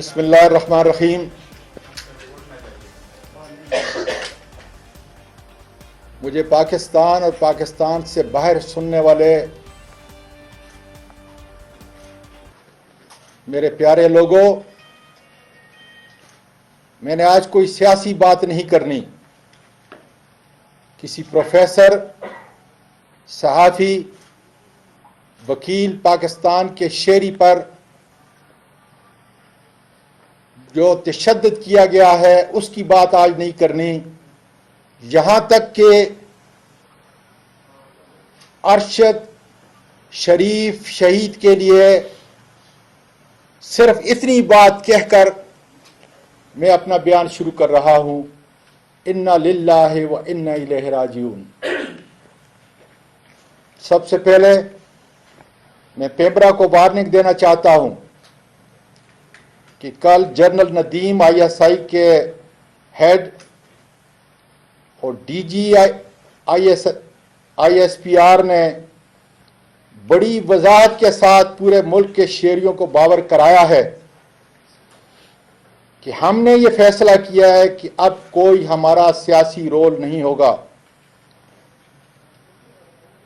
بسم اللہ الرحمن الرحیم۔ مجھے پاکستان اور پاکستان سے باہر سننے والے میرے پیارے لوگوں، میں نے آج کوئی سیاسی بات نہیں کرنی، کسی پروفیسر، صحافی، وکیل پاکستان کے شہری پر جو تشدد کیا گیا ہے اس کی بات آج نہیں کرنی، یہاں تک کہ ارشد شریف شہید کے لیے صرف اتنی بات کہہ کر میں اپنا بیان شروع کر رہا ہوں، انا للہ و انا الیہ راجعون۔ سب سے پہلے میں پیمرا کو وارننگ دینا چاہتا ہوں کہ کل general Nadeem I S I کے ہیڈ اور D G I S P R نے بڑی وضاحت کے ساتھ پورے ملک کے شہریوں کو باور کرایا ہے کہ ہم نے یہ فیصلہ کیا ہے کہ اب کوئی ہمارا سیاسی رول نہیں ہوگا۔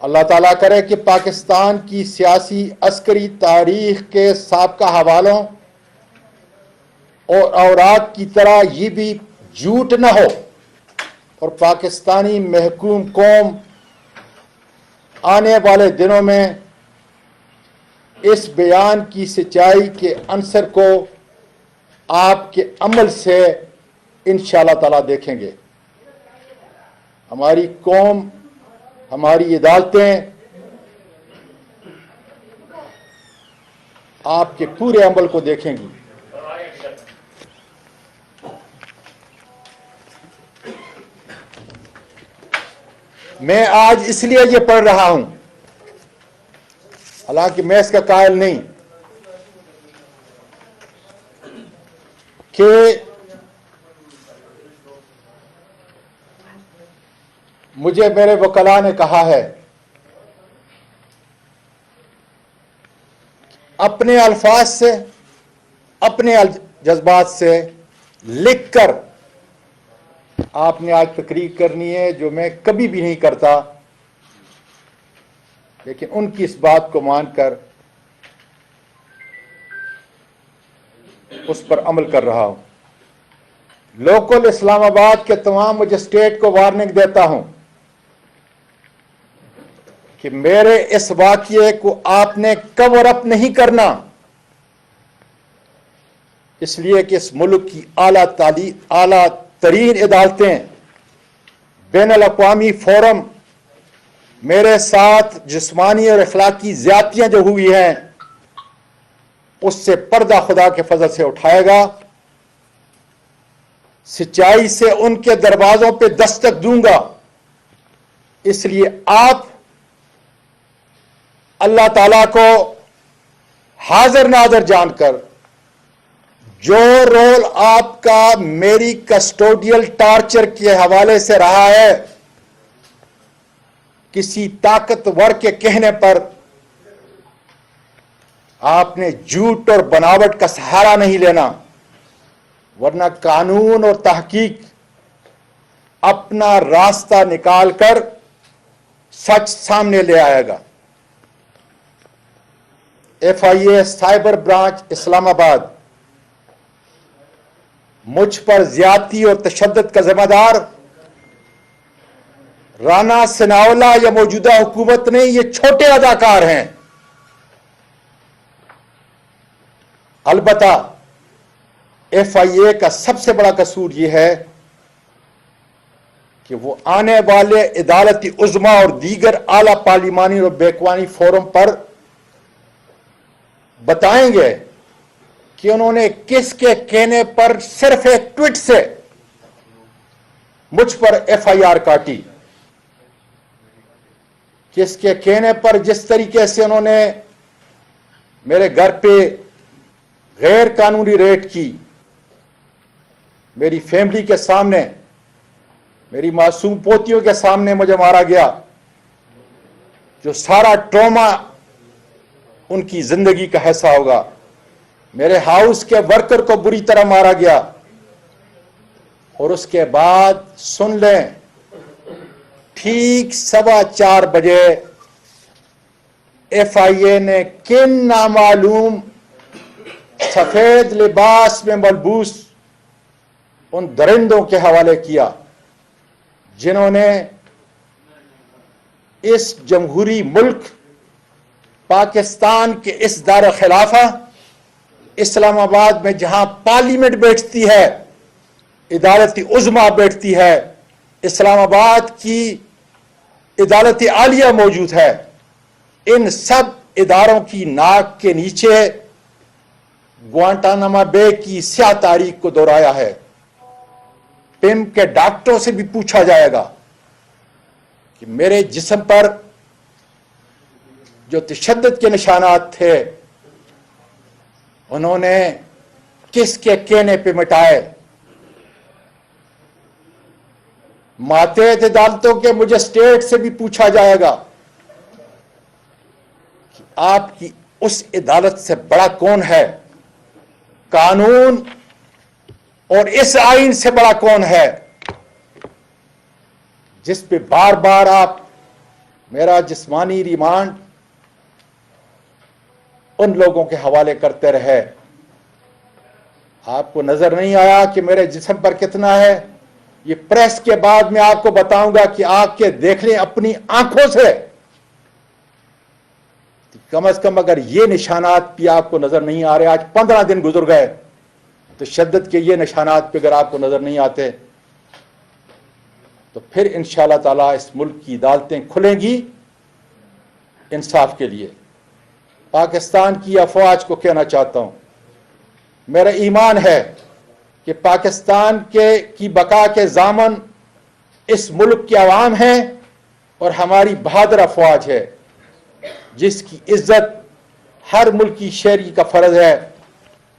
اللہ تعالیٰ کرے کہ پاکستان کی سیاسی عسکری تاریخ کے سابقہ حوالوں اور اوراق کی طرح یہ بھی جھوٹ نہ ہو اور پاکستانی محکوم قوم آنے والے دنوں میں اس بیان کی سچائی کے عنصر کو آپ کے عمل سے انشاءاللہ تعالیٰ دیکھیں گے۔ ہماری قوم، ہماری عدالتیں آپ کے پورے عمل کو دیکھیں گی۔ میں آج اس لیے یہ پڑھ رہا ہوں، حالانکہ میں اس کا قائل نہیں، کہ مجھے میرے وکلاء نے کہا ہے اپنے الفاظ سے، اپنے جذبات سے لکھ کر آپ نے آج تقریر کرنی ہے، جو میں کبھی بھی نہیں کرتا، لیکن ان کی اس بات کو مان کر اس پر عمل کر رہا ہوں۔ لوکل اسلام آباد کے تمام مجسٹریٹ کو وارننگ دیتا ہوں کہ میرے اس واقعے کو آپ نے کور اپ نہیں کرنا، اس لیے کہ اس ملک کی اعلیٰ ترین عدالتیں، بین الاقوامی فورم میرے ساتھ جسمانی اور اخلاقی زیادتیاں جو ہوئی ہیں اس سے پردہ خدا کے فضل سے اٹھائے گا، سچائی سے ان کے دروازوں پہ دستک دوں گا۔ اس لیے آپ اللہ تعالیٰ کو حاضر ناظر جان کر جو رول آپ کا میری کسٹوڈیل ٹارچر کے حوالے سے رہا ہے، کسی طاقتور کے کہنے پر آپ نے جھوٹ اور بناوٹ کا سہارا نہیں لینا، ورنہ قانون اور تحقیق اپنا راستہ نکال کر سچ سامنے لے آئے گا۔ F I A cyber branch اسلام آباد مجھ پر زیادتی اور تشدد کا ذمہ دار رانا ثناءاللہ یا موجودہ حکومت نہیں، یہ چھوٹے اداکار ہیں۔ البتہ ایف آئی اے کا سب سے بڑا قصور یہ ہے کہ وہ آنے والے عدالتی عظمیٰ اور دیگر اعلیٰ پارلیمانی اور بیکوانی فورم پر بتائیں گے کہ انہوں نے کس کے کہنے پر صرف ایک ٹویٹ سے مجھ پر ایف آئی آر کاٹی، کس کے کہنے پر جس طریقے سے انہوں نے میرے گھر پہ غیر قانونی ریڈ کی، میری فیملی کے سامنے، میری معصوم پوتیوں کے سامنے مجھے مارا گیا، جو سارا ٹراما ان کی زندگی کا حصہ ہوگا۔ میرے ہاؤس کے ورکر کو بری طرح مارا گیا، اور اس کے بعد سن لیں ٹھیک 4:15 بجے ایف آئی اے نے کن نامعلوم سفید لباس میں ملبوس ان درندوں کے حوالے کیا جنہوں نے اس جمہوری ملک پاکستان کے اس دار خلافہ اسلام آباد میں جہاں پارلیمنٹ بیٹھتی ہے، عدالت عظمیٰ بیٹھتی ہے، اسلام آباد کی عدالت عالیہ موجود ہے، ان سب اداروں کی ناک کے نیچے گوانٹاناما بے کی سیاہ تاریخ کو دہرایا ہے۔ پم کے ڈاکٹروں سے بھی پوچھا جائے گا کہ میرے جسم پر جو تشدد کے نشانات تھے انہوں نے کس کے کہنے پہ مٹائے۔ ماتحت عدالتوں کے مجسٹریٹ سے بھی پوچھا جائے گا کہ آپ کی اس عدالت سے بڑا کون ہے، قانون اور اس آئین سے بڑا کون ہے، جس پہ بار بار آپ میرا جسمانی ریمانڈ ان لوگوں کے حوالے کرتے رہے۔ آپ کو نظر نہیں آیا کہ میرے جسم پر کتنا ہے؟ یہ پریس کے بعد میں آپ کو بتاؤں گا کہ آپ کے دیکھ لیں اپنی آنکھوں سے، کم از کم اگر یہ نشانات بھی آپ کو نظر نہیں آ رہے، آج 15 دن گزر گئے، تشدد کے یہ نشانات پہ اگر آپ کو نظر نہیں آتے تو پھر انشاءاللہ تعالی اس ملک کی عدالتیں کھلیں گی انصاف کے لیے۔ پاکستان کی افواج کو کہنا چاہتا ہوں، میرا ایمان ہے کہ پاکستان کی بقا کے ضامن اس ملک کے عوام ہیں اور ہماری بہادر افواج ہے، جس کی عزت ہر ملکی شہری کا فرض ہے،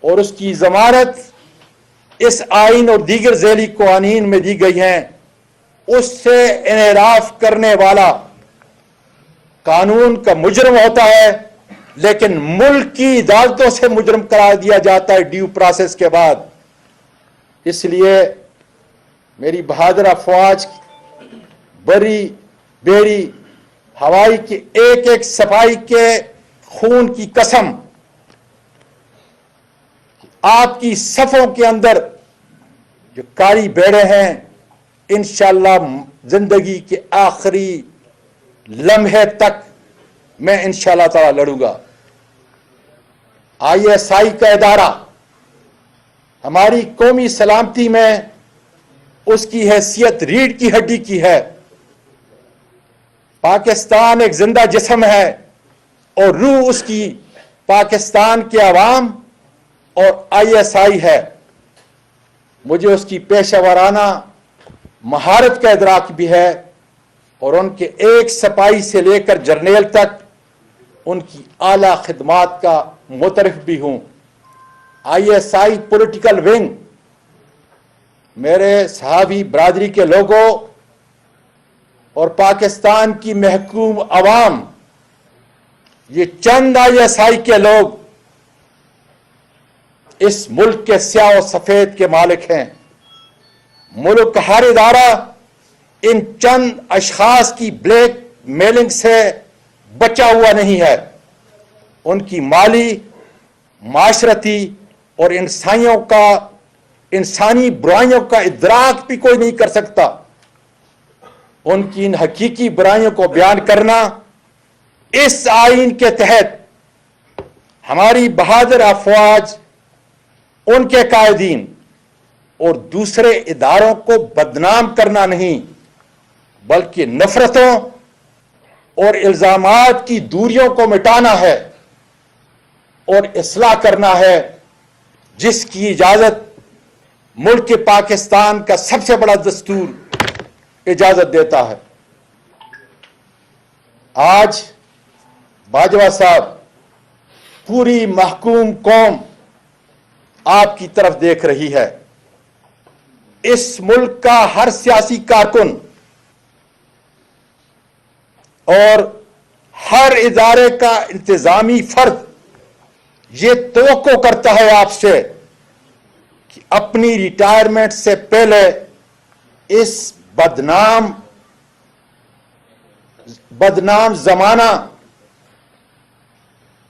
اور اس کی ضمانت اس آئین اور دیگر ذیلی قوانین میں دی گئی ہیں۔ اس سے انحراف کرنے والا قانون کا مجرم ہوتا ہے، لیکن ملک کی عدالتوں سے مجرم قرار دیا جاتا ہے ڈیو پروسیس کے بعد۔ اس لیے میری بہادر افواج بری بیری ہوائی کے ایک ایک سپاہی کے خون کی قسم، آپ کی صفوں کے اندر جو کاری بیڑے ہیں انشاءاللہ زندگی کے آخری لمحے تک میں انشاءاللہ تعالی لڑوں گا۔ آئی ایس آئی کا ادارہ ہماری قومی سلامتی میں اس کی حیثیت ریڑھ کی ہڈی کی ہے۔ پاکستان ایک زندہ جسم ہے اور روح اس کی پاکستان کے عوام اور آئی ایس آئی ہے۔ مجھے اس کی پیشہ ورانہ مہارت کا ادراک بھی ہے، اور ان کے ایک سپاہی سے لے کر جرنیل تک ان کی اعلیٰ خدمات کا مترف بھی ہوں۔ آئی ایس آئی پولیٹیکل ونگ، میرے صحابی برادری کے لوگوں اور پاکستان کی محکوم عوام، یہ چند آئی ایس آئی کے لوگ اس ملک کے سیاہ و سفید کے مالک ہیں۔ ملک کا ہر ادارہ ان چند اشخاص کی بلیک میلنگ سے بچا ہوا نہیں ہے۔ ان کی مالی، معاشرتی اور انسانی برائیوں کا ادراک بھی کوئی نہیں کر سکتا۔ ان کی ان حقیقی برائیوں کو بیان کرنا اس آئین کے تحت ہماری بہادر افواج، ان کے قائدین اور دوسرے اداروں کو بدنام کرنا نہیں، بلکہ نفرتوں اور الزامات کی دوریوں کو مٹانا ہے اور اصلاح کرنا ہے، جس کی اجازت ملک پاکستان کا سب سے بڑا دستور اجازت دیتا ہے۔ آج باجوہ صاحب، پوری محکوم قوم آپ کی طرف دیکھ رہی ہے۔ اس ملک کا ہر سیاسی کارکن اور ہر ادارے کا انتظامی فرد یہ توقع کرتا ہے آپ سے کہ اپنی ریٹائرمنٹ سے پہلے اس بدنام زمانہ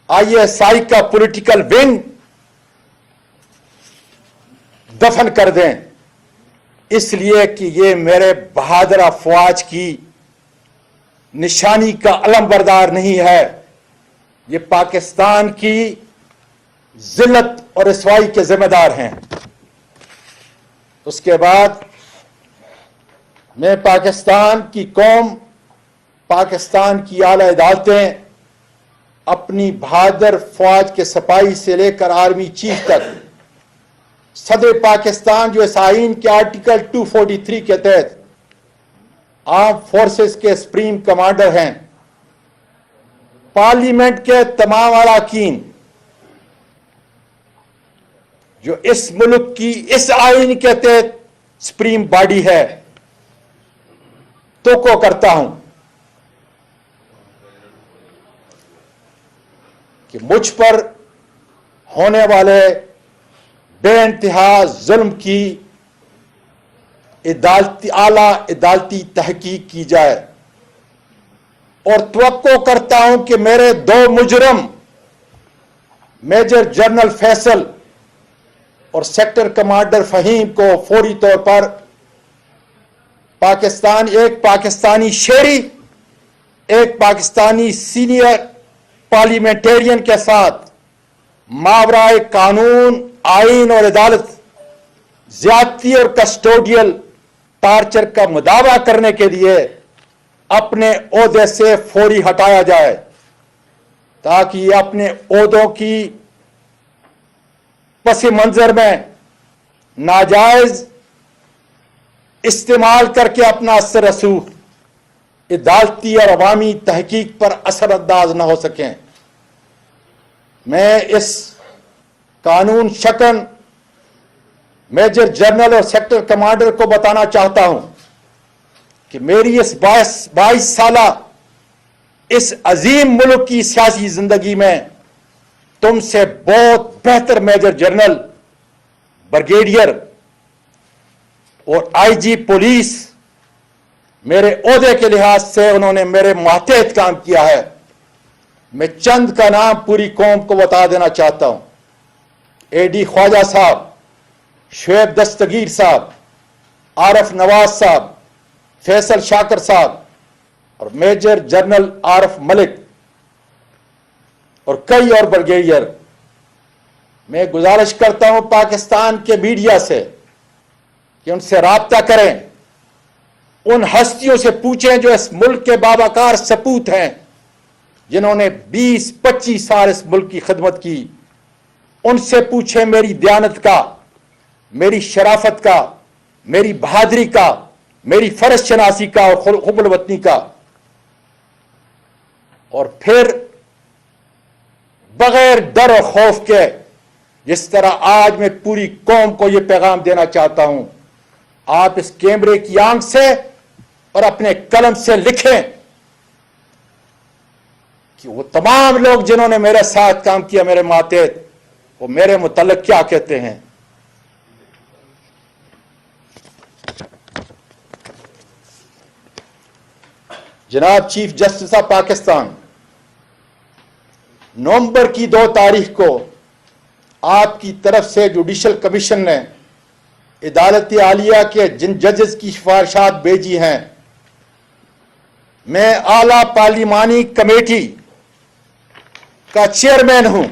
آئی ایس آئی کا پولیٹیکل ونگ دفن کر دیں، اس لیے کہ یہ میرے بہادر افواج کی نشانی کا علم بردار نہیں ہے، یہ پاکستان کی ذلت اور رسوائی کے ذمہ دار ہیں۔ اس کے بعد میں پاکستان کی قوم، پاکستان کی اعلی عدالتیں اپنی بہادر فوج کے سپاہی سے لے کر آرمی چیف تک، صدر پاکستان جو اس آئین کے آرٹیکل 243 کے تحت آرم فورسز کے سپریم کمانڈر ہیں، پارلیمنٹ کے تمام اراکین جو اس ملک کی اس آئین کے تحت سپریم باڈی ہے، توقع کرتا ہوں کہ مجھ پر ہونے والے بے انتہا ظلم کی اعلیٰ عدالتی تحقیق کی جائے، اور توقع کرتا ہوں کہ میرے دو مجرم میجر جنرل فیصل اور سیکٹر کمانڈر فہیم کو فوری طور پر ایک پاکستانی شہری، ایک پاکستانی سینئر پارلیمنٹرین کے ساتھ ماورائے قانون، آئین اور عدالت زیادتی اور کسٹوڈیل ٹارچر کا مداوع کرنے کے لیے اپنے عہدے سے فوری ہٹایا جائے، تاکہ یہ اپنے عہدوں کی پس منظر میں ناجائز استعمال کر کے اپنا اثر رسوخ عدالتی اور عوامی تحقیق پر اثر انداز نہ ہو سکیں۔ میں اس قانون شکن میجر جنرل اور سیکٹر کمانڈر کو بتانا چاہتا ہوں کہ میری اس 22 سالہ اس عظیم ملک کی سیاسی زندگی میں تم سے بہت بہتر میجر جنرل، بریگیڈیئر اور آئی جی پولیس میرے عہدے کے لحاظ سے انہوں نے میرے ماتحت کام کیا ہے۔ میں چند کا نام پوری قوم کو بتا دینا چاہتا ہوں: اے ڈی خواجہ صاحب، شعیب دستگیر صاحب، عارف نواز صاحب، فیصل شاکر صاحب اور میجر جنرل عارف ملک اور کئی اور بریگیڈیئر۔ میں گزارش کرتا ہوں پاکستان کے میڈیا سے کہ ان سے رابطہ کریں، ان ہستیوں سے پوچھیں جو اس ملک کے باوقار سپوت ہیں، جنہوں نے 20-25 سال اس ملک کی خدمت کی۔ ان سے پوچھیں میری دیانت کا، میری شرافت کا، میری بہادری کا، میری فرض شناسی کا اور حب الوطنی کا، اور پھر بغیر ڈر و خوف کے، جس طرح آج میں پوری قوم کو یہ پیغام دینا چاہتا ہوں، آپ اس کیمرے کی آنکھ سے اور اپنے قلم سے لکھیں کہ وہ تمام لوگ جنہوں نے میرے ساتھ کام کیا، میرے ماتحت، وہ میرے متعلق کیا کہتے ہیں۔ جناب چیف جسٹس آف پاکستان، نومبر کی 2 تاریخ کو آپ کی طرف سے جوڈیشل کمیشن نے عدالت عالیہ کے جن ججز کی سفارشات بھیجی ہیں، میں اعلیٰ پارلیمانی کمیٹی کا چیئرمین ہوں۔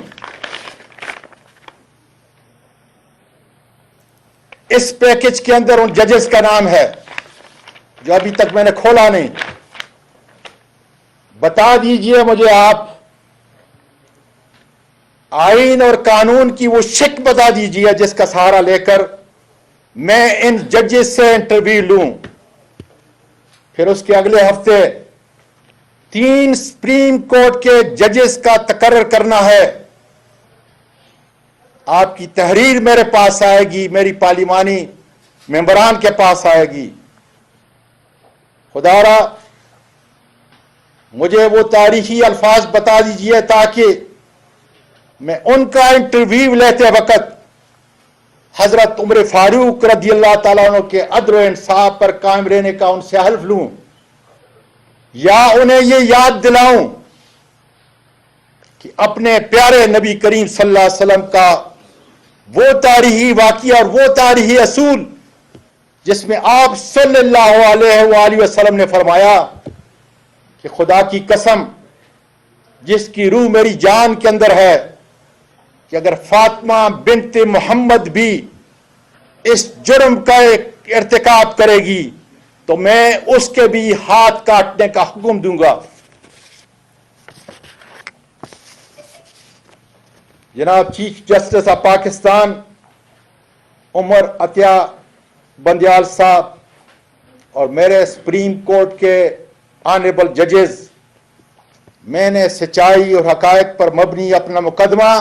اس پیکج کے اندر ان ججز کا نام ہے جو ابھی تک میں نے کھولا نہیں۔ بتا دیجئے مجھے آپ، آئین اور قانون کی وہ شک بتا دیجئے جس کا سہارا لے کر میں ان ججز سے انٹرویو لوں۔ پھر اس کے اگلے ہفتے 3 سپریم کورٹ کے ججز کا تقرر کرنا ہے۔ آپ کی تحریر میرے پاس آئے گی، میری پارلیمانی ممبران کے پاس آئے گی۔ خدا را مجھے وہ تاریخی الفاظ بتا دیجئے تاکہ میں ان کا انٹرویو لیتے وقت حضرت عمر فاروق رضی اللہ تعالیٰ عنہ کے عدل و انصاف پر قائم رہنے کا ان سے حلف لوں یا انہیں یہ یاد دلاؤں کہ اپنے پیارے نبی کریم صلی اللہ علیہ وسلم کا وہ تاریخی واقعہ اور وہ تاریخی اصول جس میں آپ صلی اللہ علیہ وآلہ وسلم نے فرمایا کہ خدا کی قسم جس کی روح میری جان کے اندر ہے کہ اگر فاطمہ بنت محمد بھی اس جرم کا ارتکاب کرے گی تو میں اس کے بھی ہاتھ کاٹنے کا حکم دوں گا۔ جناب چیف جسٹس آف پاکستان عمر عطیہ بندیال صاحب اور میرے سپریم کورٹ کے آنریبل ججز، میں نے سچائی اور حقائق پر مبنی اپنا مقدمہ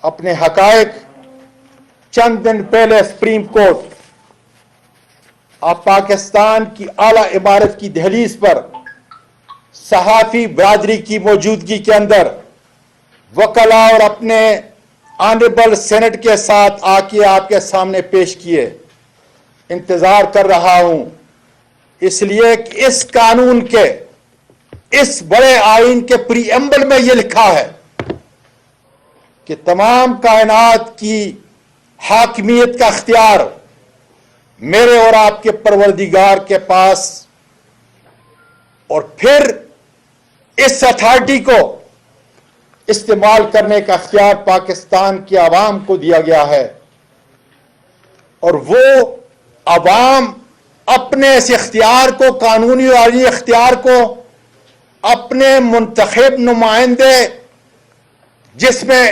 اپنے حقائق چند دن پہلے سپریم کورٹ آف پاکستان کی اعلی عمارت کی دہلیز پر صحافی برادری کی موجودگی کے اندر وکلاء اور اپنے آنریبل سینٹ کے ساتھ آ کے آپ کے سامنے پیش کیے۔ انتظار کر رہا ہوں اس لیے کہ اس قانون کے اس بڑے آئین کے پری ایمبل میں یہ لکھا ہے کہ تمام کائنات کی حاکمیت کا اختیار میرے اور آپ کے پروردگار کے پاس، اور پھر اس اتھارٹی کو استعمال کرنے کا اختیار پاکستان کی عوام کو دیا گیا ہے، اور وہ عوام اپنے اس اختیار کو، قانونی اور آئینی اختیار کو، اپنے منتخب نمائندے جس میں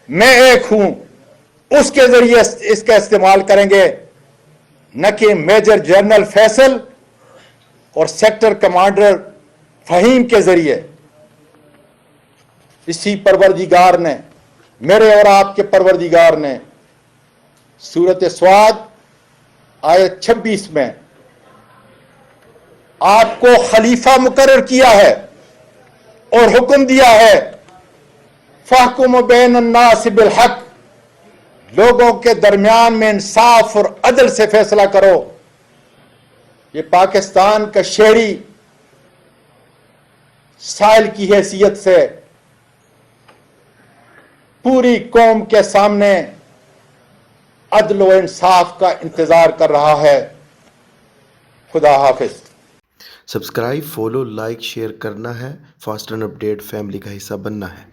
میں ایک ہوں اس کے ذریعے اس کا استعمال کریں گے، نہ کہ میجر جنرل فیصل اور سیکٹر کمانڈر فہیم کے ذریعے۔ اسی پروردگار نے، میرے اور آپ کے پروردگار نے سورۃ صاد آیت 26 میں آپ کو خلیفہ مقرر کیا ہے اور حکم دیا ہے فَاحْكُمْ بَيْنَ النَّاسِ بِالْحَقِّ، لوگوں کے درمیان میں انصاف اور عدل سے فیصلہ کرو۔ یہ پاکستان کا شہری سائل کی حیثیت سے پوری قوم کے سامنے عدل و انصاف کا انتظار کر رہا ہے۔ خدا حافظ۔ سبسکرائب، فالو، لائک، شیئر کرنا ہے۔ فاسٹ اینڈ اپڈیٹ فیملی کا حصہ بننا ہے۔